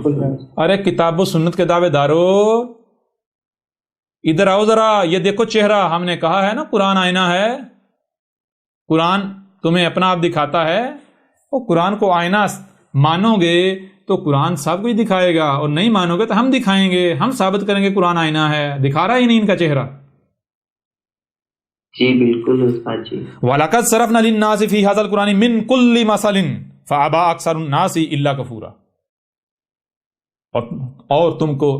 بالکل ہے۔ ارے کتاب و سنت کے دعوے دارو ادھر آؤ ذرا، یہ دیکھو چہرہ، ہم نے کہا ہے نا قرآن آئینہ ہے، قرآن تمہیں اپنا آپ دکھاتا ہے، اور قرآن کو آئینہ مانو گے تو قرآن سب کچھ دکھائے گا، اور نہیں مانو گے تو ہم دکھائیں گے، ہم ثابت کریں گے قرآن آئینہ ہے، دکھا رہا ہی نہیں ان کا چہرہ۔ جی بالکل استاد جی۔ وَلَقَدْ صَرَفْنَا لِلنَّاسِ فِي هَذَا الْقُرْآنِ مِنْ كُلِّ مَثَلٍ فَأَبَىٰ أَكْثَرُ النَّاسِ إِلَّا كُفُورًا، اور تم کو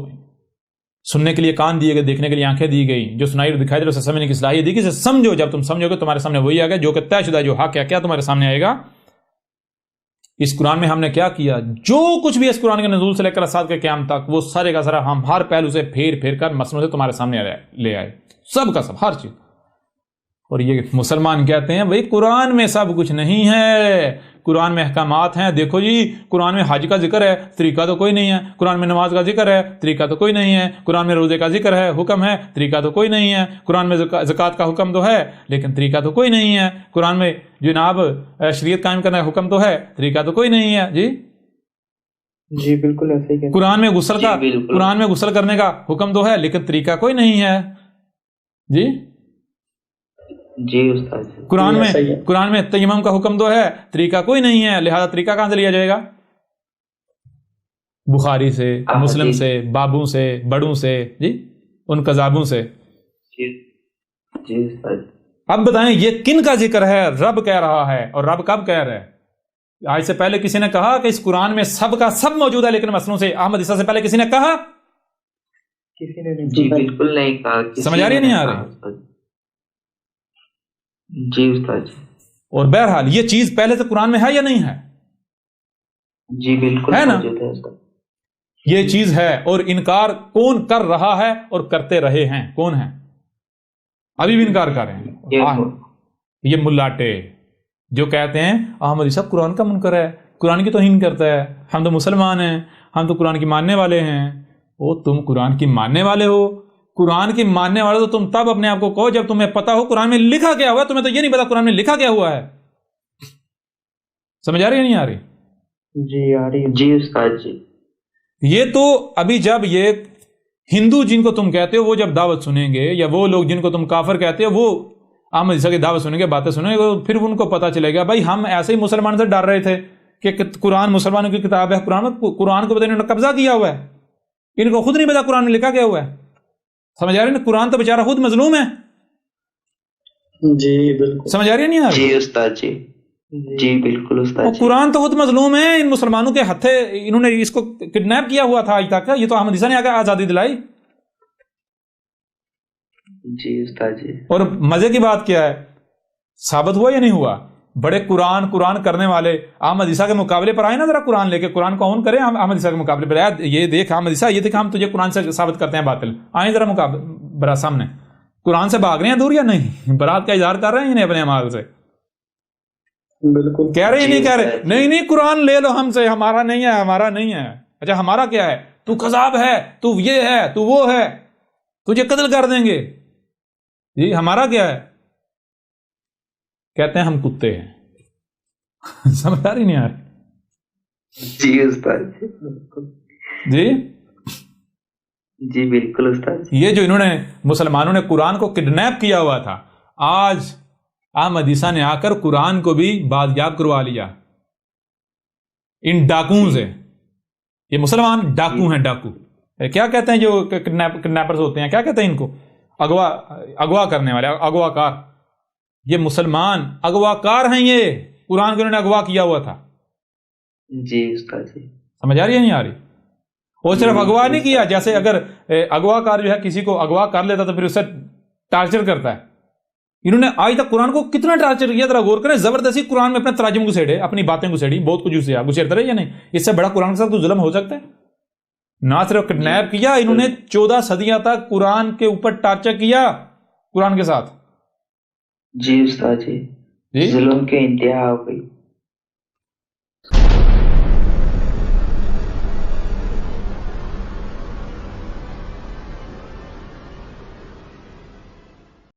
سننے کے لیے کان دیے گئے، دیکھنے کے لیے آنکھیں دی گئی، جو سنائی اور دکھائی دے اسے سمجھنے کی صلاحیت دی گئی، اسے سمجھو، جب تم سمجھو گے تمہارے سامنے وہی آ گا جو کہ طے شدہ، جو حق ہے، کیا تمہارے سامنے آئے گا۔ اس قرآن میں ہم نے کیا کیا، جو کچھ بھی اس قرآن کے نزول سے لے کر اسات کے قیام تک، وہ سارے کا سارا ہم ہر پہلو سے پھیر پھیر کر مسئلوں سے تمہارے سامنے لے آئے، سب کا سب، ہر چیز۔ اور یہ مسلمان کہتے ہیں بھئی قرآن میں سب کچھ نہیں ہے، قرآن میں احکامات ہیں، دیکھو جی قرآن میں حج کا ذکر ہے، طریقہ تو کوئی نہیں ہے، قرآن میں نماز کا ذکر ہے، طریقہ تو کوئی نہیں ہے، قرآن میں روزے کا ذکر ہے، حکم ہے، طریقہ تو کوئی نہیں ہے، قرآن میں زکوٰۃ کا حکم تو ہے لیکن طریقہ تو کوئی نہیں ہے، قرآن میں جناب شریعت قائم کرنے کا حکم تو ہے، طریقہ تو کوئی نہیں ہے۔ جی جی بالکل ایسے ہی۔ قرآن میں غسل کرنے کا حکم تو ہے لیکن طریقہ کوئی نہیں ہے۔ جی جی استاد جی۔ قرآن میں تیمم کا حکم تو ہے، طریقہ کوئی نہیں ہے، لہذا طریقہ کہاں سے لیا جائے گا؟ بخاری سے، مسلم سے، بابوں سے، بڑوں سے، جی ان کذابوں سے۔ جی استاد۔ اب بتائیں یہ کن کا ذکر ہے؟ رب کہہ رہا ہے، اور رب کب کہہ رہا ہے؟ آج سے پہلے کسی نے کہا کہ اس قرآن میں سب کا سب موجود ہے، لیکن مسئلوں سے احمد عیسیٰ سے پہلے کسی نے کہا؟ کسی نے جی بالکل نہیں کہا۔ سمجھ آ رہی ہے نہیں آ رہی؟ جی استاد جی۔ اور بہرحال یہ چیز پہلے سے قرآن میں ہے یا نہیں ہے؟ جی بالکل ہے نا؟ موجود ہے استاد۔ یہ چیز ہے، اور انکار کون کر رہا ہے اور کرتے رہے ہیں؟ کون ہے؟ ابھی بھی انکار کر رہے ہیں یہ ملاٹے جو کہتے ہیں احمد عیسیٰ قرآن کا منکر ہے، قرآن کی توہین کرتا ہے، ہم تو مسلمان ہیں، ہم تو قرآن کی ماننے والے ہیں۔ وہ تم قرآن کی ماننے والے ہو؟ قرآن کی ماننے والے تو تم تب اپنے آپ کو کہو جب تمہیں پتا ہو قرآن میں لکھا کیا ہوا ہے، تمہیں تو یہ نہیں پتا قرآن میں لکھا کیا ہوا ہے۔ سمجھ آ رہی ہے نہیں آ رہی؟ جی آ رہی ہے۔ جی استاد جی۔ یہ تو ابھی جب یہ ہندو جن کو تم کہتے ہو وہ جب دعوت سنیں گے، یا وہ لوگ جن کو تم کافر کہتے ہو وہ احمد عیسیٰ کی دعوت سنیں گے، باتیں سنیں گے، پھر ان کو پتا چلے گا بھائی ہم ایسے ہی مسلمان سے ڈر رہے تھے کہ قرآن مسلمانوں کی کتاب ہے، قرآن کو پتہ انہوں نے قبضہ کیا ہوا ہے، ان کو خود نہیں پتا قرآن میں لکھا کیا ہوا ہے۔ سمجھ آ رہی ہے نا؟ قرآن تو بیچارہ خود مظلوم ہے۔ جی بالکل سمجھ آ رہی ہے نہیں آ رہی؟ جی استاد جی۔ جی بالکل استاد جی۔ قرآن تو خود مظلوم ہے، ان مسلمانوں کے ہتھے انہوں نے اس کو کڈنیپ کیا ہوا تھا آج تک، یہ تو احمد عیسیٰ نے آ کر آزادی دلائی۔ جی استاد جی۔ اور مزے کی بات کیا ہے، ثابت ہوا یا نہیں ہوا؟ بڑے قرآن کرنے والے احمد عیسیٰ کے مقابلے پر آئے نا، ذرا قرآن لے کے قرآن کو اون کرے احمد عیسیٰ کے مقابلے پر، یہ دیکھ احمد عیسیٰ، یہ دیکھ ہم تجھے قرآن سے ثابت کرتے ہیں باطل، آئیں ذرا مقابلہ برا سامنے۔ قرآن سے بھاگ رہے ہیں دور یا نہیں؟ برات کا اظہار کر رہے ہیں انہیں اپنے اعمال سے؟ بالکل کہہ رہے ہیں نہیں کہہ رہے؟ نہیں قرآن لے لو ہم سے، ہمارا نہیں ہے، ہمارا نہیں ہے۔ اچھا ہمارا کیا ہے؟ تو کذاب ہے، تو یہ ہے، تو وہ ہے، تجھے قتل کر دیں گے۔ جی ہمارا کیا ہے؟ کہتے ہیں ہم کتے ہیں۔ سمجھ آ رہی نہیں آ رہی؟ جی استاد جی جی بالکل استاد۔ یہ جو انہوں نے مسلمانوں نے قرآن کو کڈنیپ کیا ہوا تھا، آج احمد عیسیٰ نے آ کر قرآن کو بھی بازیاب کروا لیا ان ڈاکوؤں سے۔ یہ مسلمان ڈاکو ہیں، ڈاکو کیا کہتے ہیں جو کڈنیپرز ہوتے ہیں، کیا کہتے ہیں ان کو؟ اغوا کرنے والے، اغوا کار۔ یہ مسلمان اغوا کار ہیں، یہ قرآن کو انہوں نے اغوا کیا ہوا تھا۔ جی استاد جی۔ سمجھ آ رہی ہے نہیں آ رہی؟ وہ صرف اغوا نہیں کیا، جیسے اگر اغوا کار جو ہے کسی کو اغوا کر لیتا تو پھر اسے ٹارچر کرتا ہے، انہوں نے آج تک قرآن کو کتنا ٹارچر کیا، ذرا غور کریں۔ زبردستی قرآن میں اپنے تراجم گھسیڑے، اپنی باتیں گھسیڑی، بہت کچھ گھسیڑتے رہے یا نہیں؟ اس سے بڑا قرآن کے ساتھ کوئی ظلم ہو سکتا ہے؟ نہ صرف کڈنیپ کیا، انہوں نے 14 صدیاں تک قرآن کے اوپر ٹارچر کیا قرآن کے ساتھ۔ جی استاد جی۔ ظلم کے انتہا ہو گئی۔